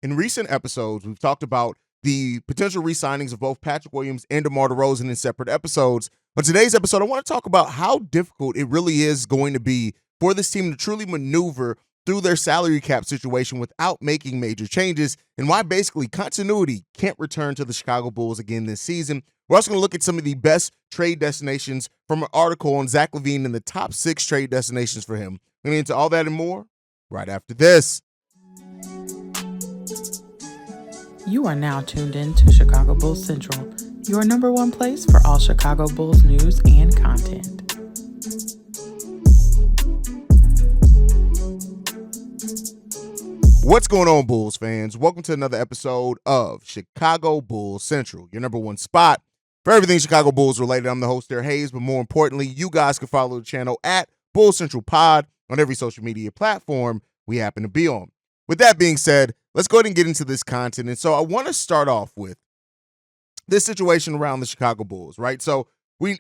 In recent episodes, we've talked about the potential re-signings of both Patrick Williams and DeMar DeRozan in separate episodes. But today's episode, I want to talk about how difficult it really is going to be for this team to truly maneuver through their salary cap situation without making major changes, and why basically continuity can't return to the Chicago Bulls again this season. We're also going to look at some of the best trade destinations from an article on Zach LaVine and the top 6 trade destinations for him. We're going to get into all that and more right after this. You are now tuned in to Chicago Bulls Central, your number one place for all Chicago Bulls news and content. What's going on, Bulls fans? Welcome to another episode of Chicago Bulls Central, your number one spot for everything Chicago Bulls related. I'm the host there, Haize, but more importantly, you guys can follow the channel at Bulls Central Pod on every social media platform we happen to be on. With that being said, let's go ahead and get into this content. And so I want to start off with this situation around the Chicago Bulls, right? So we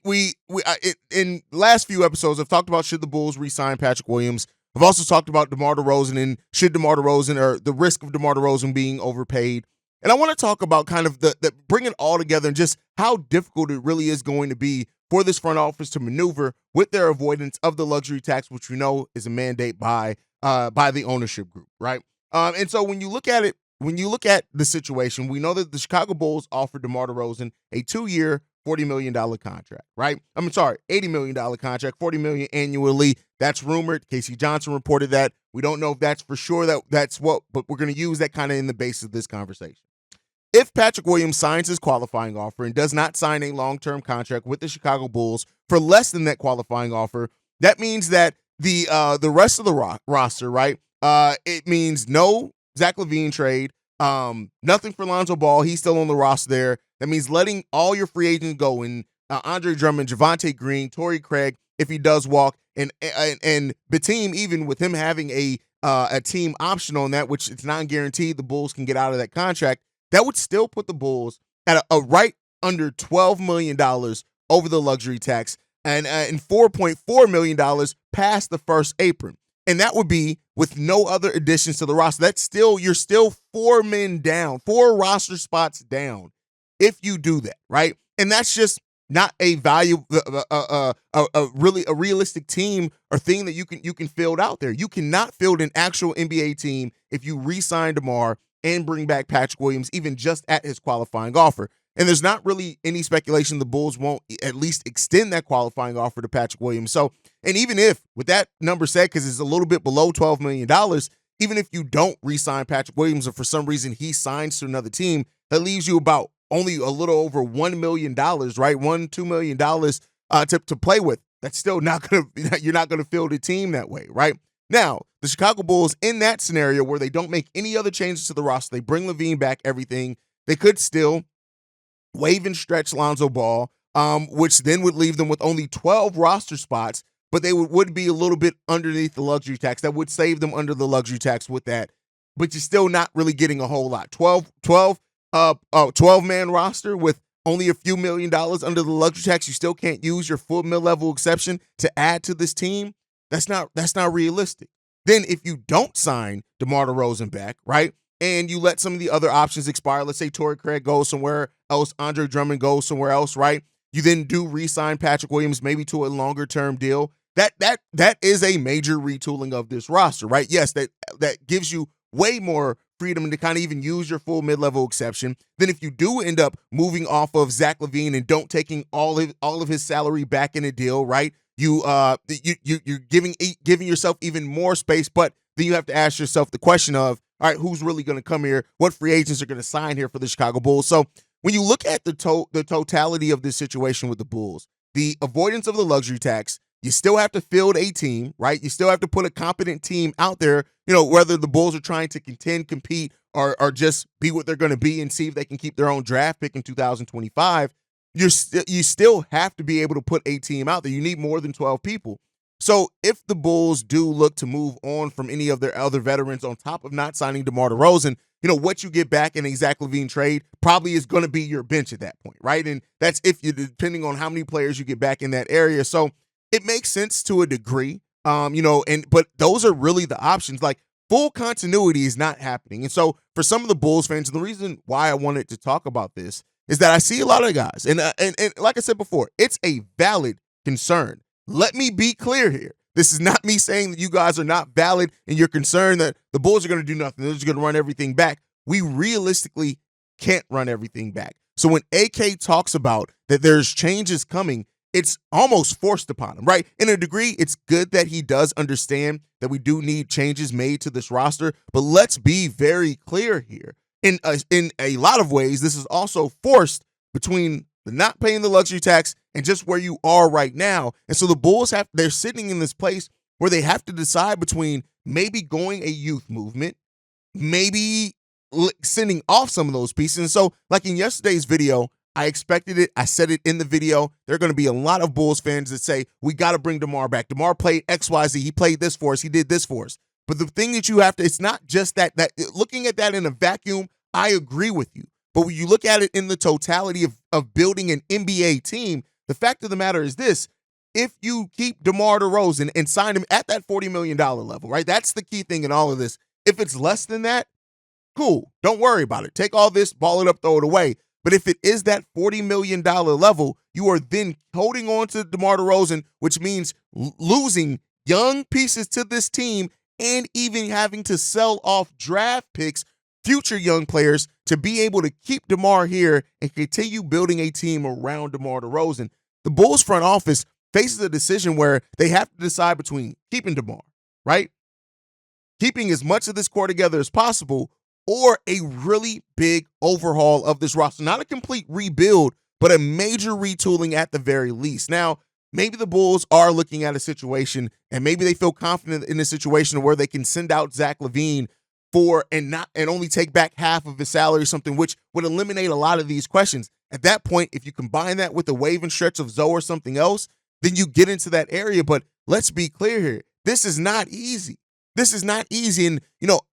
in last few episodes, I've talked about should the Bulls re-sign Patrick Williams. I've also talked about DeMar DeRozan and should DeMar DeRozan, or the risk of DeMar DeRozan being overpaid. And I want to talk about kind of the bring it all together and just how difficult it really is going to be for this front office to maneuver with their avoidance of the luxury tax, which we know is a mandate by the ownership group, right? And so when you look at it, when you look at the situation, we know that the Chicago Bulls offered DeMar DeRozan a 2-year, $40 million contract, right? $80 million contract, $40 million annually. That's rumored. Casey Johnson reported that. We don't know if that's for sure that's what, but we're going to use that kind of in the basis of this conversation. If Patrick Williams signs his qualifying offer and does not sign a long-term contract with the Chicago Bulls for less than that qualifying offer, that means that the rest of the roster, right? It means no Zach LaVine trade, nothing for Lonzo Ball. He's still on the roster there. That means letting all your free agents go, and Andre Drummond, Javonte Green, Torrey Craig, if he does walk, and Batum, even with him having a team option on that, which it's not guaranteed the Bulls can get out of that contract, that would still put the Bulls at a right under $12 million over the luxury tax and $4.4 million past the first apron. And that would be with no other additions to the roster. That's still, you're still 4 men down, 4 roster spots down if you do that, right? And that's just not a value, really a realistic team or thing that you can field out there. You cannot field an actual NBA team if you re-sign DeMar and bring back Patrick Williams, even just at his qualifying offer. And there's not really any speculation the Bulls won't at least extend that qualifying offer to Patrick Williams. So, and even if, with that number said, because it's a little bit below $12 million, even if you don't re-sign Patrick Williams or for some reason he signs to another team, that leaves you about only a little over $1 million, right? $2 million to play with. That's still not going to, you're not going to field a team that way, right? Now, the Chicago Bulls, in that scenario where they don't make any other changes to the roster, they bring LaVine back, everything, they could still waive and stretch Lonzo Ball, which then would leave them with only 12 roster spots, but they would be a little bit underneath the luxury tax. That would save them under the luxury tax with that, but you're still not really getting a whole lot. 12-man roster with only a few $1 million under the luxury tax. You still can't use your full mid-level exception to add to this team. That's not realistic. Then if you don't sign DeMar DeRozan back, right, and you let some of the other options expire, let's say Torrey Craig goes somewhere else, Andre Drummond goes somewhere else, right? You then do re-sign Patrick Williams maybe to a longer-term deal. That is a major retooling of this roster, right? Yes, that gives you way more freedom to kind of even use your full mid-level exception. Then if you do end up moving off of Zach LaVine and don't taking all of his salary back in a deal, right? You're giving yourself even more space, but then you have to ask yourself the question of, all right, who's really going to come here? What free agents are going to sign here for the Chicago Bulls? So when you look at the totality of this situation with the Bulls, the avoidance of the luxury tax, you still have to field a team, right? You still have to put a competent team out there, whether the Bulls are trying to contend, compete, or just be what they're going to be and see if they can keep their own draft pick in 2025. You still have to be able to put a team out there. You need more than 12 people. So if the Bulls do look to move on from any of their other veterans on top of not signing DeMar DeRozan, what you get back in a Zach LaVine trade probably is going to be your bench at that point, right? And that's depending on how many players you get back in that area. So it makes sense to a degree, but those are really the options. Like, full continuity is not happening. And so for some of the Bulls fans, and the reason why I wanted to talk about this is that I see a lot of guys, and like I said before, it's a valid concern. Let me be clear here. This is not me saying that you guys are not valid and you're concerned that the Bulls are going to do nothing. They're just going to run everything back. We realistically can't run everything back. So when AK talks about that there's changes coming, it's almost forced upon him, right? In a degree, it's good that he does understand that we do need changes made to this roster, but let's be very clear here. In a lot of ways, this is also forced between the not paying the luxury tax and just where you are right now. And so the Bulls they're sitting in this place where they have to decide between maybe going a youth movement, maybe sending off some of those pieces. And so like in yesterday's video, I expected it. I said it in the video. There are going to be a lot of Bulls fans that say, we got to bring DeMar back. DeMar played XYZ. He played this for us. He did this for us. But the thing that you have to, it's not just that looking at that in a vacuum, I agree with you. But when you look at it in the totality of building an NBA team, the fact of the matter is this: if you keep DeMar DeRozan and sign him at that $40 million level, right? That's the key thing in all of this. If it's less than that, cool. Don't worry about it. Take all this, ball it up, throw it away. But if it is that $40 million level, you are then holding on to DeMar DeRozan, which means losing young pieces to this team and even having to sell off draft picks, future young players, to be able to keep DeMar here and continue building a team around DeMar DeRozan. The Bulls front office faces a decision where they have to decide between keeping DeMar, right? Keeping as much of this core together as possible, or a really big overhaul of this roster. Not a complete rebuild, but a major retooling at the very least. Now, maybe the Bulls are looking at a situation, and maybe they feel confident in a situation where they can send out Zach LaVine and only take back half of his salary or something, which would eliminate a lot of these questions. At that point, if you combine that with the wave and stretch of Zoe or something else, then you get into that area. But let's be clear here. This is not easy. This is not easy. And,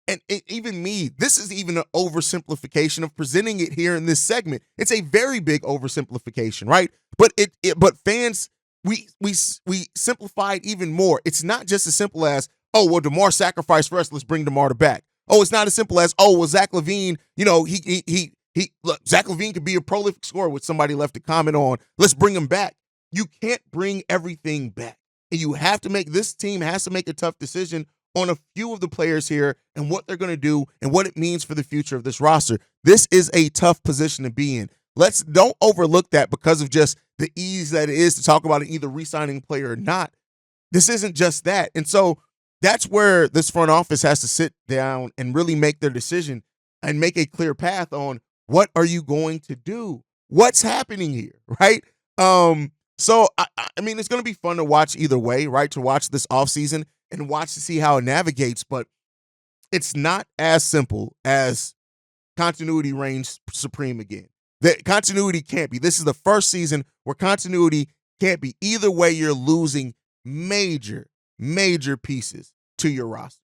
and even me, this is even an oversimplification of presenting it here in this segment. It's a very big oversimplification, right? But but fans, we simplified even more. It's not just as simple as, oh, well, DeMar sacrificed for us, let's bring DeMar back. Oh, it's not as simple as, oh, well, Zach LaVine, look, Zach LaVine could be a prolific scorer, which somebody left a comment on. Let's bring him back. You can't bring everything back. And this team has to make a tough decision on a few of the players here and what they're going to do and what it means for the future of this roster. This is a tough position to be in. Don't overlook that because of just the ease that it is to talk about it, either re-signing a player or not. This isn't just that. And so that's where this front office has to sit down and really make their decision and make a clear path on what are you going to do? What's happening here, right? So, I mean, it's going to be fun to watch either way, right? To watch this offseason and watch to see how it navigates, but it's not as simple as continuity reigns supreme again. The continuity can't be. This is the first season where continuity can't be. Either way, you're losing major pieces to your roster.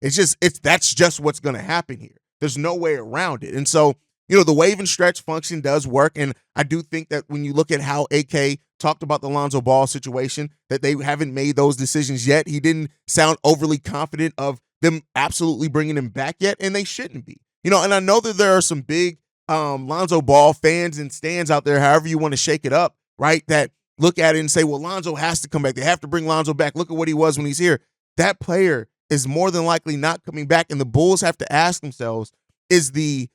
That's just what's going to happen here. There's no way around it. And so, the wave and stretch function does work. And I do think that when you look at how AK talked about the Lonzo Ball situation, that they haven't made those decisions yet. He didn't sound overly confident of them absolutely bringing him back yet, and they shouldn't be. And I know that there are some big Lonzo Ball fans and stands out there, however you want to shake it up, right, that look at it and say, well, Lonzo has to come back. They have to bring Lonzo back. Look at what he was when he's here. That player is more than likely not coming back, and the Bulls have to ask themselves, is the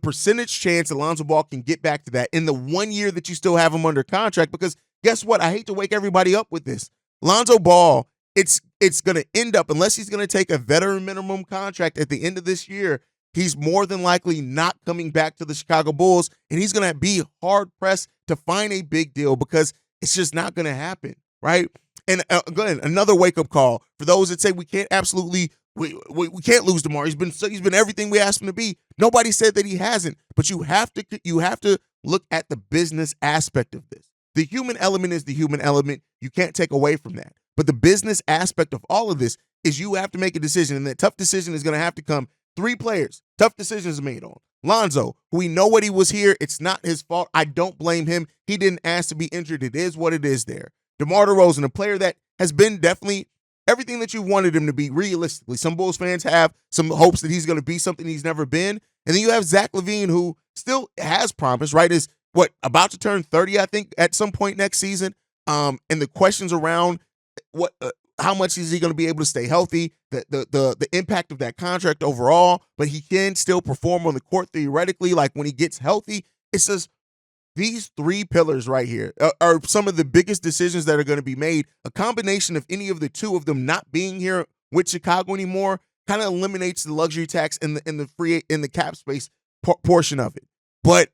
percentage chance that Lonzo Ball can get back to that in the 1 year that you still have him under contract? Because guess what? I hate to wake everybody up with this. Lonzo Ball, it's going to end up, unless he's going to take a veteran minimum contract at the end of this year, he's more than likely not coming back to the Chicago Bulls, and he's going to be hard-pressed to find a big deal because it's just not going to happen, right? And again, another wake-up call for those that say we can't we can't lose DeMar. He's been everything we asked him to be. Nobody said that he hasn't, but you have to look at the business aspect of this. The human element is the human element. You can't take away from that. But the business aspect of all of this is you have to make a decision, and that tough decision is going to have to come. 3 players, tough decisions made on. Lonzo, who we know what he was here. It's not his fault. I don't blame him. He didn't ask to be injured. It is what it is there. DeMar DeRozan, a player that has been definitely everything that you wanted him to be realistically. Some Bulls fans have some hopes that he's going to be something he's never been. And then you have Zach LaVine, who still has promise, right? Is about to turn 30, I think, at some point next season. And the questions around how much is he going to be able to stay healthy, the impact of that contract overall, but he can still perform on the court theoretically, like when he gets healthy. It's just these three pillars right here are some of the biggest decisions that are going to be made. A combination of any of the two of them not being here with Chicago anymore kind of eliminates the luxury tax in the cap space portion of it. But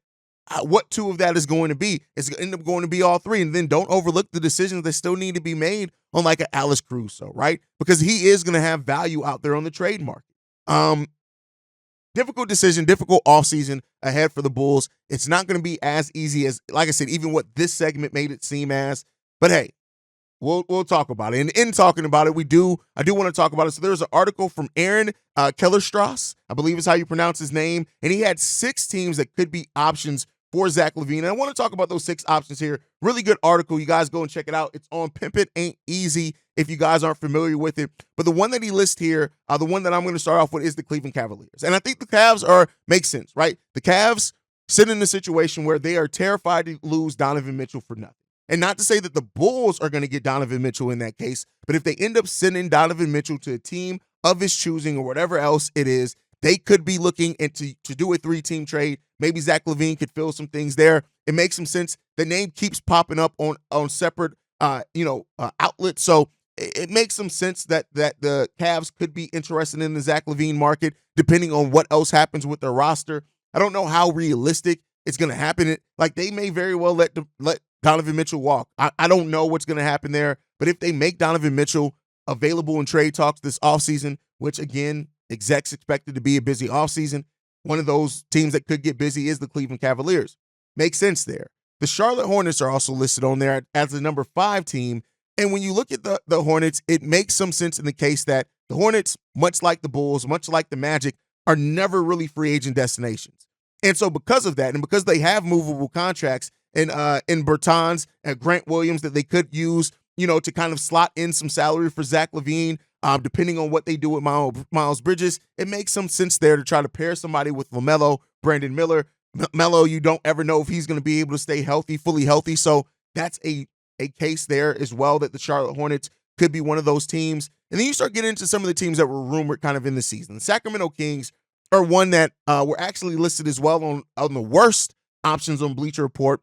what two of that is going to be? It's going to end up going to be all three. And then don't overlook the decisions that still need to be made on like an Alex Caruso, right? Because he is going to have value out there on the trade market. Difficult decision, difficult offseason ahead for the Bulls. It's not going to be as easy as, like I said, even what this segment made it seem as. But hey, we'll talk about it. And in talking about it, I do want to talk about it. So there's an article from Aaron Kellerstrass, I believe is how you pronounce his name, and he had 6 teams that could be options for Zach LaVine. And I want to talk about those 6 options here. Really good article. You guys go and check it out. It's on Pimp It Ain't Easy if you guys aren't familiar with it. But the one that he lists here, the one that I'm going to start off with is the Cleveland Cavaliers. And I think the Cavs make sense, right? The Cavs sit in a situation where they are terrified to lose Donovan Mitchell for nothing. And not to say that the Bulls are going to get Donovan Mitchell in that case, but if they end up sending Donovan Mitchell to a team of his choosing or whatever else it is, they could be looking to do a 3-team trade. Maybe Zach LaVine could fill some things there. It makes some sense. The name keeps popping up on separate outlets, so it makes some sense that the Cavs could be interested in the Zach LaVine market, depending on what else happens with their roster. I don't know how realistic it's going to happen. They may very well let Donovan Mitchell walk. I don't know what's going to happen there, but if they make Donovan Mitchell available in trade talks this offseason, which again, execs expected to be a busy offseason, one of those teams that could get busy is the Cleveland Cavaliers. Makes sense there. The Charlotte Hornets are also listed on there as the number 5 team. And when you look at the Hornets, it makes some sense in the case that the Hornets, much like the Bulls, much like the Magic, are never really free agent destinations. And so because of that, and because they have movable contracts in Bertans and Grant Williams that they could use, to kind of slot in some salary for Zach LaVine, depending on what they do with Miles Bridges, it makes some sense there to try to pair somebody with LaMelo, Brandon Miller. Melo, you don't ever know if he's going to be able to stay healthy, fully healthy. So that's a case there as well, that the Charlotte Hornets could be one of those teams. And then you start getting into some of the teams that were rumored kind of in the season. The Sacramento Kings are one that were actually listed as well on the worst options on Bleacher Report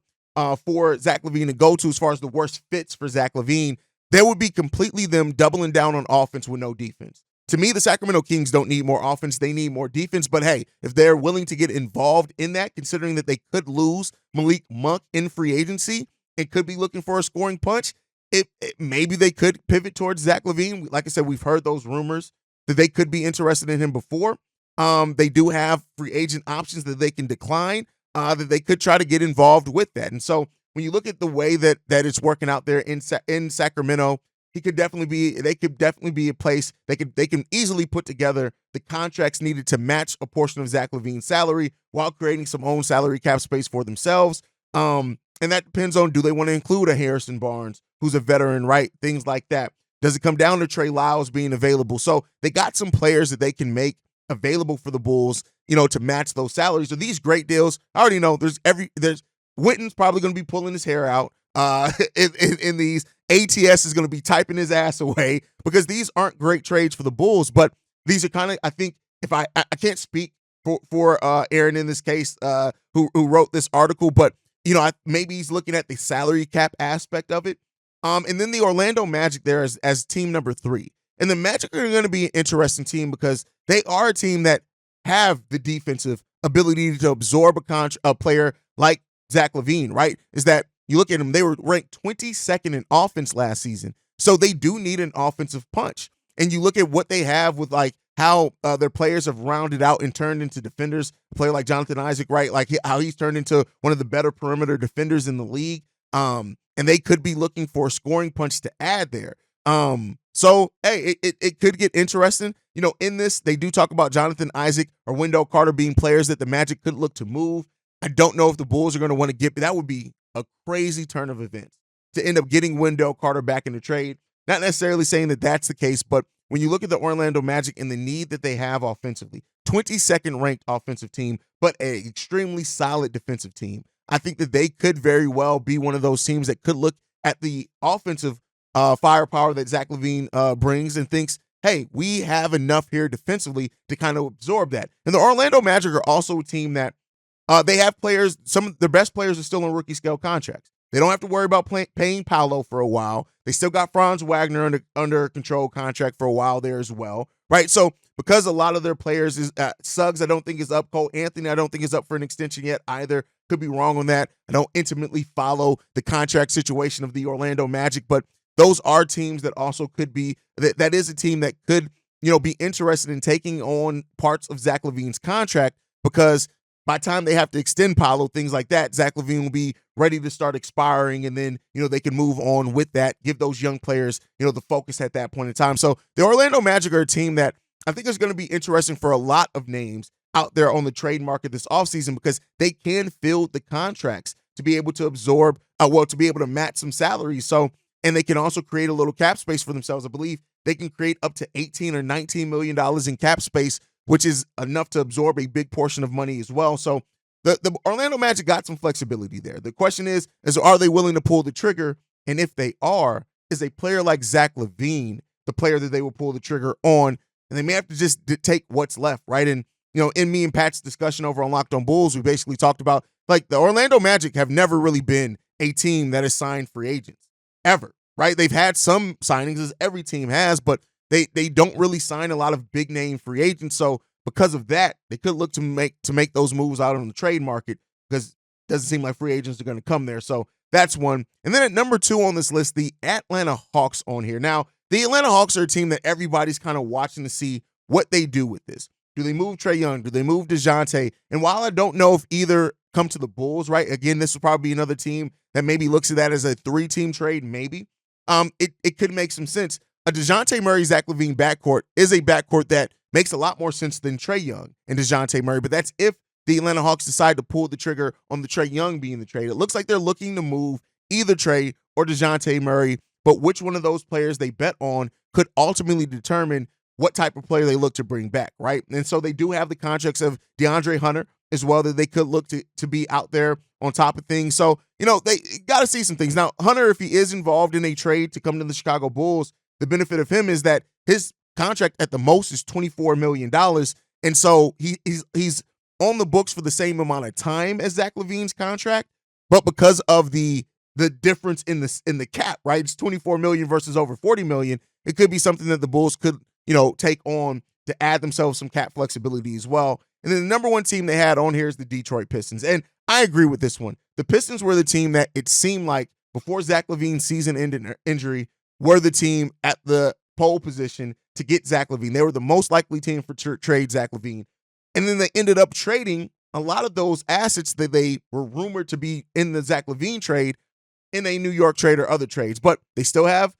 for Zach LaVine to go to as far as the worst fits for Zach LaVine. There would be completely them doubling down on offense with no defense. To me, the Sacramento Kings don't need more offense. They need more defense. But hey, if they're willing to get involved in that, considering that they could lose Malik Monk in free agency and could be looking for a scoring punch, maybe they could pivot towards Zach LaVine. Like I said, we've heard those rumors that they could be interested in him before. They do have free agent options that they can decline, that they could try to get involved with that. And so when you look at the way that it's working out there in Sacramento, they could definitely be a place they can easily put together the contracts needed to match a portion of Zach LaVine's salary while creating some own salary cap space for themselves. And that depends on, do they want to include a Harrison Barnes, who's a veteran, right? Things like that. Does it come down to Trey Lyles being available? So they got some players that they can make available for the Bulls, to match those salaries. So these great deals, I already know there's Witten's probably going to be pulling his hair out in these. ATS is going to be typing his ass away because these aren't great trades for the Bulls, but these are kind of, I think, if I can't speak for Aaron in this case, who wrote this article, but maybe he's looking at the salary cap aspect of it. And then the Orlando Magic there as team number 3. And the Magic are going to be an interesting team because they are a team that have the defensive ability to absorb a player like Zach LaVine, right? Is that you look at them, they were ranked 22nd in offense last season. So they do need an offensive punch. And you look at what they have with how their players have rounded out and turned into defenders. A player like Jonathan Isaac, right? How he's turned into one of the better perimeter defenders in the league. And they could be looking for a scoring punch to add there. So, hey, it could get interesting. In this, they do talk about Jonathan Isaac or Wendell Carter being players that the Magic could look to move. I don't know if the Bulls are going to want to that would be a crazy turn of events to end up getting Wendell Carter back in the trade. Not necessarily saying that that's the case, but when you look at the Orlando Magic and the need that they have offensively, 22nd ranked offensive team, but an extremely solid defensive team. I think that they could very well be one of those teams that could look at the offensive firepower that Zach LaVine brings and thinks, hey, we have enough here defensively to kind of absorb that. And the Orlando Magic are also a team that they have players, some of their best players are still on rookie scale contracts. They don't have to worry about paying Paolo for a while. They still got Franz Wagner under control contract for a while there as well, right? So because a lot of their players is Suggs, I don't think is up. Cole Anthony, I don't think is up for an extension yet either. Could be wrong on that. I don't intimately follow the contract situation of the Orlando Magic, but those are teams that also could be that is a team that could, be interested in taking on parts of Zach LaVine's contract, because by the time they have to extend Paolo, things like that, Zach LaVine will be ready to start expiring, and then, they can move on with that, give those young players, the focus at that point in time. So the Orlando Magic are a team that I think is going to be interesting for a lot of names out there on the trade market this offseason, because they can fill the contracts to be able to absorb, to be able to match some salaries. So, and they can also create a little cap space for themselves. I believe they can create up to $18 or $19 million in cap space, which is enough to absorb a big portion of money as well. So the Orlando Magic got some flexibility there. The question is are they willing to pull the trigger? And if they are, is a player like Zach LaVine the player that they will pull the trigger on? And they may have to just take what's left, right? And, in me and Pat's discussion over on Locked on Bulls, we basically talked about, like, the Orlando Magic have never really been a team that has signed free agents, ever, right? They've had some signings, as every team has, but they don't really sign a lot of big name free agents. So because of that, they could look to make those moves out on the trade market, because it doesn't seem like free agents are going to come there. So that's one. And then at number 2 on this list, the Atlanta Hawks on here. Now, the Atlanta Hawks are a team that everybody's kind of watching to see what they do with this. Do they move Trae Young? Do they move DeJounte? And while I don't know if either come to the Bulls, right? Again, this will probably be another team that maybe looks at that as a 3-team trade, maybe. It could make some sense. A DeJounte Murray, Zach LaVine backcourt is a backcourt that makes a lot more sense than Trae Young and DeJounte Murray, but that's if the Atlanta Hawks decide to pull the trigger on the Trae Young being the trade. It looks like they're looking to move either Trae or DeJounte Murray, but which one of those players they bet on could ultimately determine what type of player they look to bring back, right? And so they do have the contracts of DeAndre Hunter as well that they could look to be out there on top of things. So, they got to see some things. Now, Hunter, if he is involved in a trade to come to the Chicago Bulls, the benefit of him is that his contract at the most is $24 million. And so he's on the books for the same amount of time as Zach LaVine's contract, but because of the difference in the cap, right? It's $24 million versus over $40 million. It could be something that the Bulls could, take on to add themselves some cap flexibility as well. And then the number 1 team they had on here is the Detroit Pistons. And I agree with this one. The Pistons were the team that it seemed like before Zach LaVine's season-ending injury were the team at the pole position to get Zach LaVine. They were the most likely team for trade Zach LaVine. And then they ended up trading a lot of those assets that they were rumored to be in the Zach LaVine trade in a New York trade or other trades. But they still have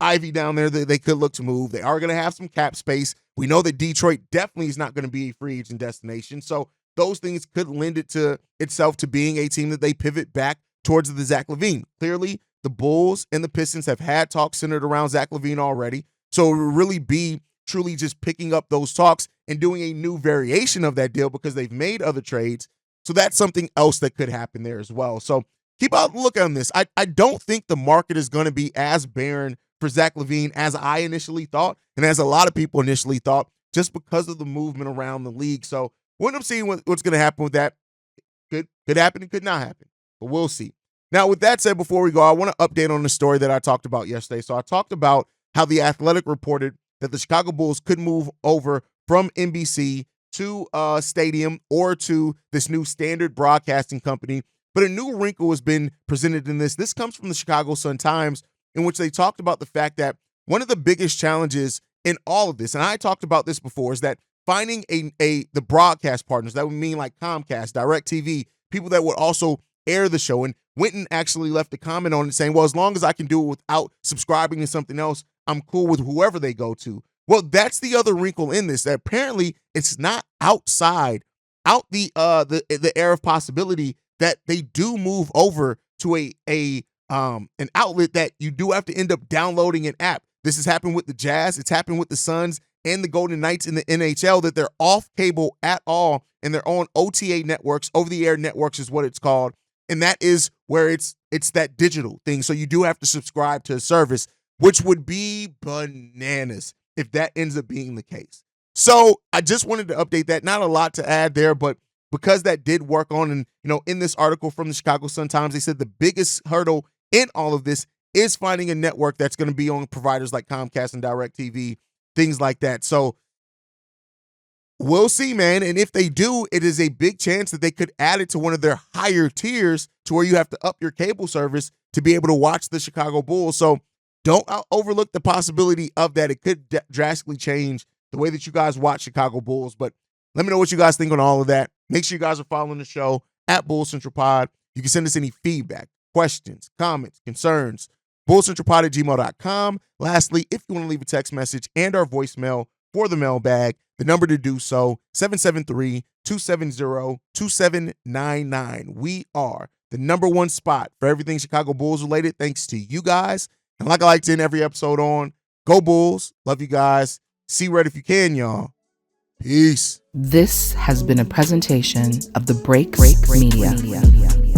Ivy down there that they could look to move. They are going to have some cap space. We know that Detroit definitely is not going to be a free agent destination. So those things could lend itself to being a team that they pivot back towards the Zach LaVine. Clearly, the Bulls and the Pistons have had talks centered around Zach LaVine already. So it would really be truly just picking up those talks and doing a new variation of that deal, because they've made other trades. So that's something else that could happen there as well. So keep out look on this. I don't think the market is going to be as barren for Zach LaVine as I initially thought, and as a lot of people initially thought, just because of the movement around the league. So we'll end up seeing what's going to happen with that. Could happen, it could not happen, but we'll see. Now, with that said, before we go, I want to update on the story that I talked about yesterday. So I talked about how The Athletic reported that the Chicago Bulls could move over from NBC to Stadium or to this new Standard Broadcasting Company. But a new wrinkle has been presented in this. This comes from the Chicago Sun-Times, in which they talked about the fact that one of the biggest challenges in all of this, and I talked about this before, is that finding the broadcast partners, that would mean like Comcast, DirecTV, people that would also air the show. And Winton actually left a comment on it saying, well, as long as I can do it without subscribing to something else, I'm cool with whoever they go to. Well, that's the other wrinkle in this, that apparently it's not out the air of possibility that they do move over to a an outlet that you do have to end up downloading an app. This has happened with the Jazz. It's happened with the Suns and the Golden Knights in the NHL, that they're off cable at all and they're on OTA networks, over-the-air networks is what it's called. And that is where it's that digital thing. So you do have to subscribe to a service, which would be bananas if that ends up being the case. So I just wanted to update that. Not a lot to add there, but because that did work on, and in this article from the Chicago Sun-Times, they said the biggest hurdle in all of this is finding a network that's going to be on providers like Comcast and DirecTV, things like that. So we'll see, man. And if they do, it is a big chance that they could add it to one of their higher tiers to where you have to up your cable service to be able to watch the Chicago Bulls. So don't overlook the possibility of that. It could drastically change the way that you guys watch Chicago Bulls. But let me know what you guys think on all of that. Make sure you guys are following the show at Bulls Central Pod. You can send us any feedback, questions, comments, concerns, bullcentralpod@gmail.com. Lastly, if you want to leave a text message and our voicemail for the mailbag, the number to do so, 773-270-2799. We are the number one spot for everything Chicago Bulls related, thanks to you guys. And like I like to end every episode on, go Bulls. Love you guys. See red if you can, y'all. Peace. This has been a presentation of the Break Media.